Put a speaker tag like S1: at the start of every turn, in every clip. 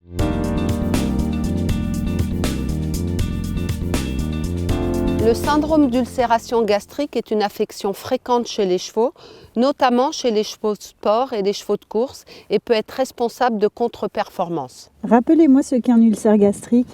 S1: Le syndrome d'ulcération gastrique est une affection fréquente chez les chevaux, notamment chez les chevaux de sport et les chevaux de course, et peut être responsable de contre-performance.
S2: Rappelez-moi ce qu'est un ulcère gastrique.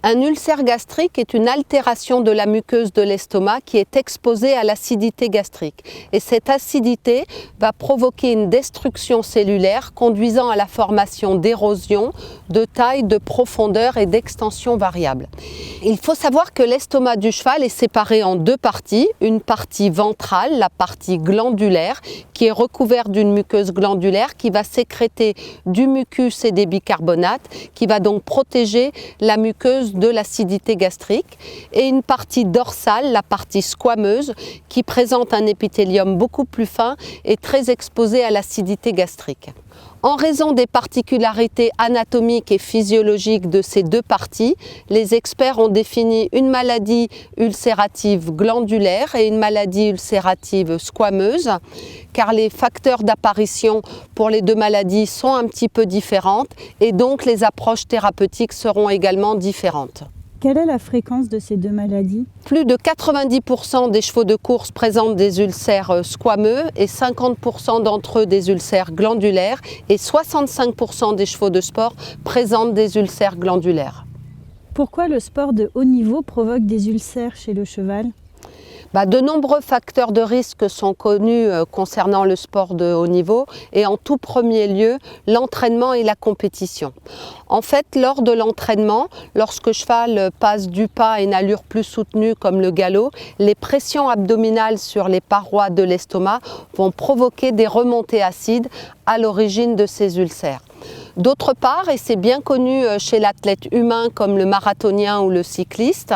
S1: Un ulcère gastrique est une altération de la muqueuse de l'estomac qui est exposée à l'acidité gastrique. Et cette acidité va provoquer une destruction cellulaire conduisant à la formation d'érosions de taille, de profondeur et d'extension variables. Il faut savoir que l'estomac du cheval est séparé en deux parties. Une partie ventrale, la partie glandulaire, qui est recouverte d'une muqueuse glandulaire qui va sécréter du mucus et des bicarbonates, qui va donc protéger la muqueuse de l'acidité gastrique, et une partie dorsale, la partie squameuse, qui présente un épithélium beaucoup plus fin et très exposé à l'acidité gastrique. En raison des particularités anatomiques et physiologiques de ces deux parties, les experts ont défini une maladie ulcérative glandulaire et une maladie ulcérative squameuse, car les facteurs d'apparition pour les deux maladies sont un petit peu différentes et donc les approches thérapeutiques seront également différentes.
S2: Quelle est la fréquence de ces deux maladies?
S1: Plus de 90% des chevaux de course présentent des ulcères squameux et 50% d'entre eux des ulcères glandulaires et 65% des chevaux de sport présentent des ulcères glandulaires.
S2: Pourquoi le sport de haut niveau provoque des ulcères chez le cheval?
S1: De nombreux facteurs de risque sont connus concernant le sport de haut niveau et en tout premier lieu, l'entraînement et la compétition. En fait, lors de l'entraînement, lorsque le cheval passe du pas à une allure plus soutenue comme le galop, les pressions abdominales sur les parois de l'estomac vont provoquer des remontées acides à l'origine de ces ulcères. D'autre part, et c'est bien connu chez l'athlète humain comme le marathonien ou le cycliste,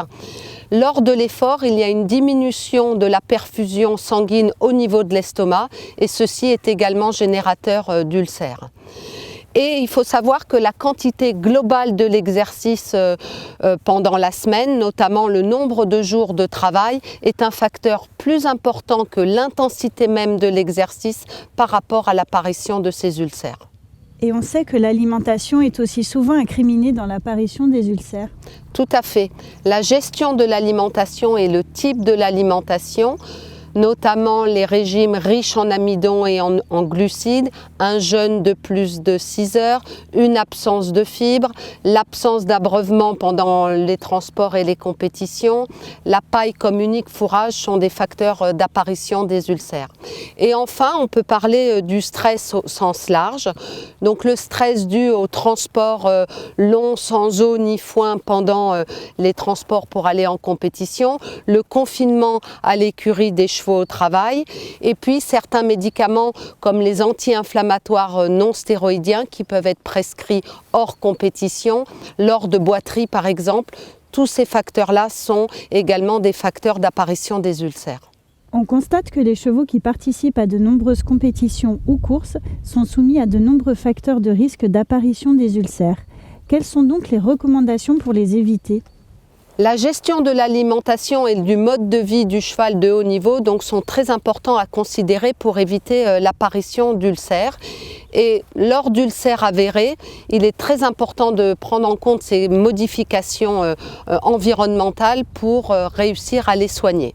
S1: lors de l'effort, il y a une diminution de la perfusion sanguine au niveau de l'estomac et ceci est également générateur d'ulcères. Et il faut savoir que la quantité globale de l'exercice pendant la semaine, notamment le nombre de jours de travail, est un facteur plus important que l'intensité même de l'exercice par rapport à l'apparition de ces ulcères.
S2: Et on sait que l'alimentation est aussi souvent incriminée dans l'apparition des ulcères.
S1: Tout à fait. La gestion de l'alimentation et le type de l'alimentation, notamment les régimes riches en amidon et en glucides, un jeûne de plus de 6 heures, une absence de fibres, l'absence d'abreuvement pendant les transports et les compétitions, la paille comme unique fourrage sont des facteurs d'apparition des ulcères. Et enfin, on peut parler du stress au sens large. Donc le stress dû au transport long sans eau ni foin pendant les transports pour aller en compétition, le confinement à l'écurie des chevaux au travail, et puis certains médicaments comme les anti-inflammatoires non stéroïdiens qui peuvent être prescrits hors compétition, lors de boiteries par exemple. Tous ces facteurs-là sont également des facteurs d'apparition des ulcères.
S2: On constate que les chevaux qui participent à de nombreuses compétitions ou courses sont soumis à de nombreux facteurs de risque d'apparition des ulcères. Quelles sont donc les recommandations pour les éviter ?
S1: La gestion de l'alimentation et du mode de vie du cheval de haut niveau donc, sont très importants à considérer pour éviter l'apparition d'ulcères. Et lors d'ulcères avérés, il est très important de prendre en compte ces modifications environnementales pour réussir à les soigner.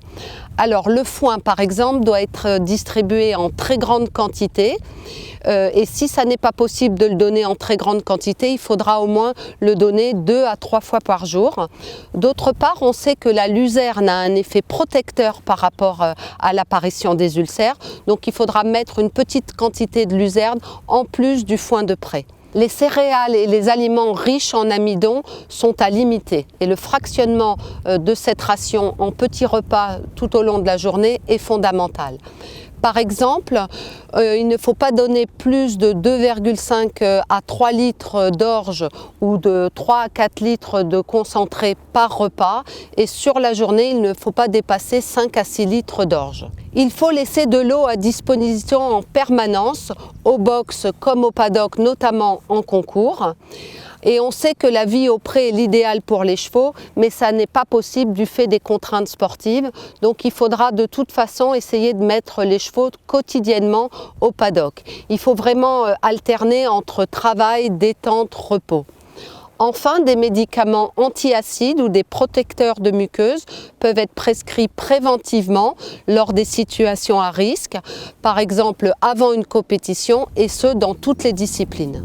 S1: Alors le foin par exemple doit être distribué en très grande quantité et si ça n'est pas possible de le donner en très grande quantité, il faudra au moins le donner 2 à 3 fois par jour. D'autre part, on sait que la luzerne a un effet protecteur par rapport à l'apparition des ulcères, donc il faudra mettre une petite quantité de luzerne en plus du foin de près. Les céréales et les aliments riches en amidon sont à limiter et le fractionnement de cette ration en petits repas tout au long de la journée est fondamental. Par exemple, il ne faut pas donner plus de 2,5 à 3 litres d'orge ou de 3 à 4 litres de concentré par repas et sur la journée, il ne faut pas dépasser 5 à 6 litres d'orge. Il faut laisser de l'eau à disposition en permanence, au box comme au paddock, notamment en concours. Et on sait que la vie au pré est l'idéal pour les chevaux, mais ça n'est pas possible du fait des contraintes sportives. Donc il faudra de toute façon essayer de mettre les chevaux quotidiennement au paddock. Il faut vraiment alterner entre travail, détente, repos. Enfin, des médicaments antiacides ou des protecteurs de muqueuses peuvent être prescrits préventivement lors des situations à risque, par exemple avant une compétition, et ce dans toutes les disciplines.